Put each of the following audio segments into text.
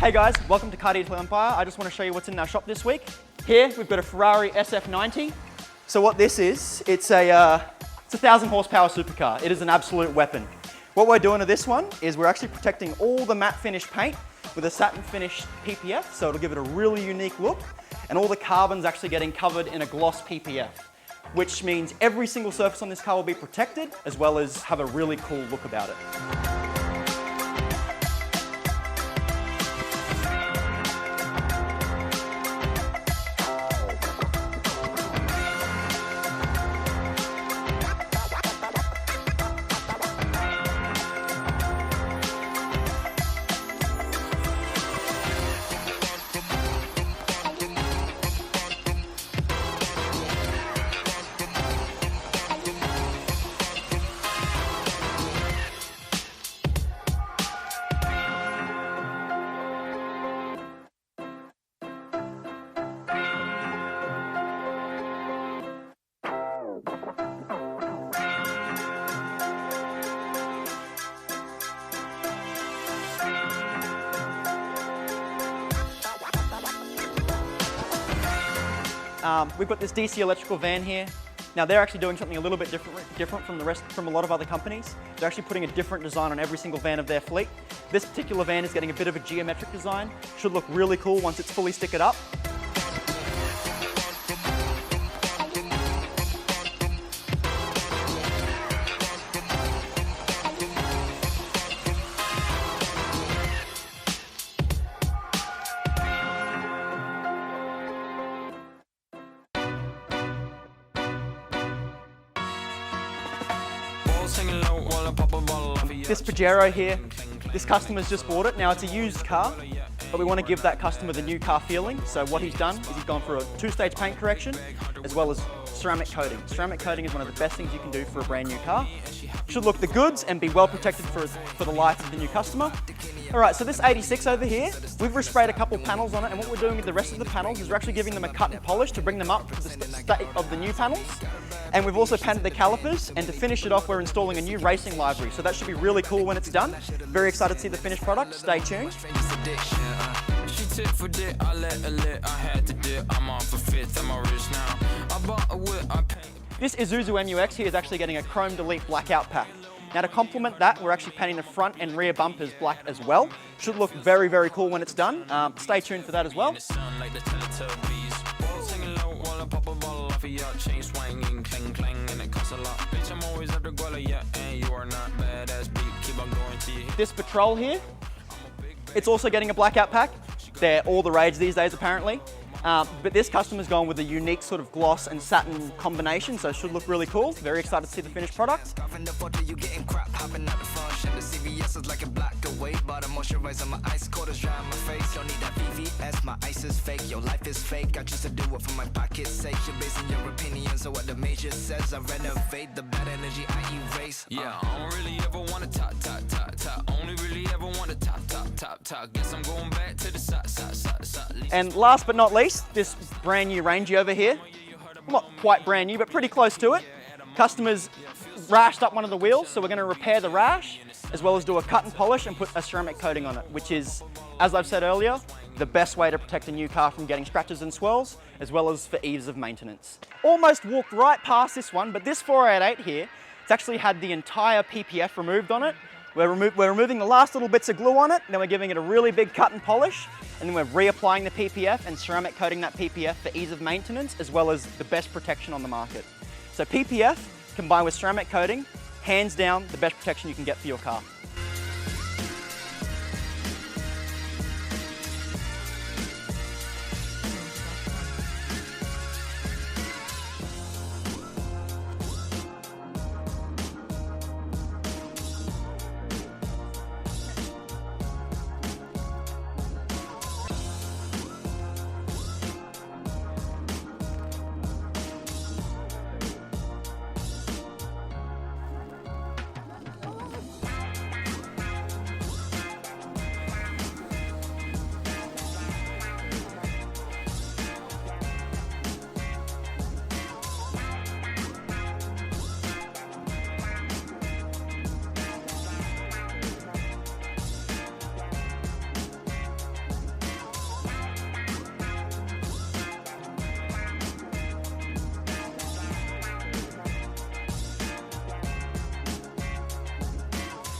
Hey guys, welcome to Car Detail Empire. I just want to show you what's in our shop this week. Here we've got a Ferrari SF90. So what this is, it's a 1,000 horsepower supercar. It is an absolute weapon. What we're doing to this one is we're actually protecting all the matte finish paint with a satin finish PPF, so it'll give it a really unique look. And all the carbon's actually getting covered in a gloss PPF, which means every single surface on this car will be protected, as well as have a really cool look about it. We've got this DC electrical van here. Now they're actually doing something a little bit different from a lot of other companies. They're actually putting a different design on every single van of their fleet. This particular van is getting a bit of a geometric design. Should look really cool once it's fully stickered up. This Pajero here, this customer's just bought it. Now it's a used car, but we want to give that customer the new car feeling. So what he's done is he's gone for a 2-stage paint correction, as well as ceramic coating. Ceramic coating is one of the best things you can do for a brand new car. Should look the goods and be well protected for the life of the new customer. All right, so this 86 over here, we've resprayed a couple panels on it, and what we're doing with the rest of the panels is we're actually giving them a cut and polish to bring them up to the state of the new panels. And we've also painted the calipers, and to finish it off, we're installing a new racing livery. So that should be really cool when it's done. Very excited to see the finished product. Stay tuned. This Isuzu MU-X here is actually getting a chrome delete blackout pack. Now to complement that, we're actually painting the front and rear bumpers black as well. Should look very, very cool when it's done. Stay tuned for that as well. This Patrol here, it's also getting a blackout pack. They're all the rage these days apparently. But this customer's gone with a unique sort of gloss and satin combination, so it should look really cool. Very excited to see the finished product. Yeah, I don't really ever want to top. Only really ever want to top. Guess I'm going back to the side. And last but not least, this brand new Range over here. Not quite brand new, but pretty close to it. Customers rashed up one of the wheels, so we're going to repair the rash, as well as do a cut and polish and put a ceramic coating on it, which is, as I've said earlier, the best way to protect a new car from getting scratches and swirls, as well as for ease of maintenance. Almost walked right past this one, but this 488 here, it's actually had the entire PPF removed on it. We're removing the last little bits of glue on it, then we're giving it a really big cut and polish, and then we're reapplying the PPF and ceramic coating that PPF for ease of maintenance, as well as the best protection on the market. So PPF combined with ceramic coating, hands down the best protection you can get for your car.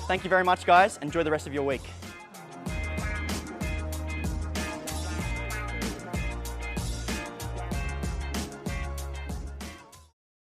Thank you very much, guys. Enjoy the rest of your week.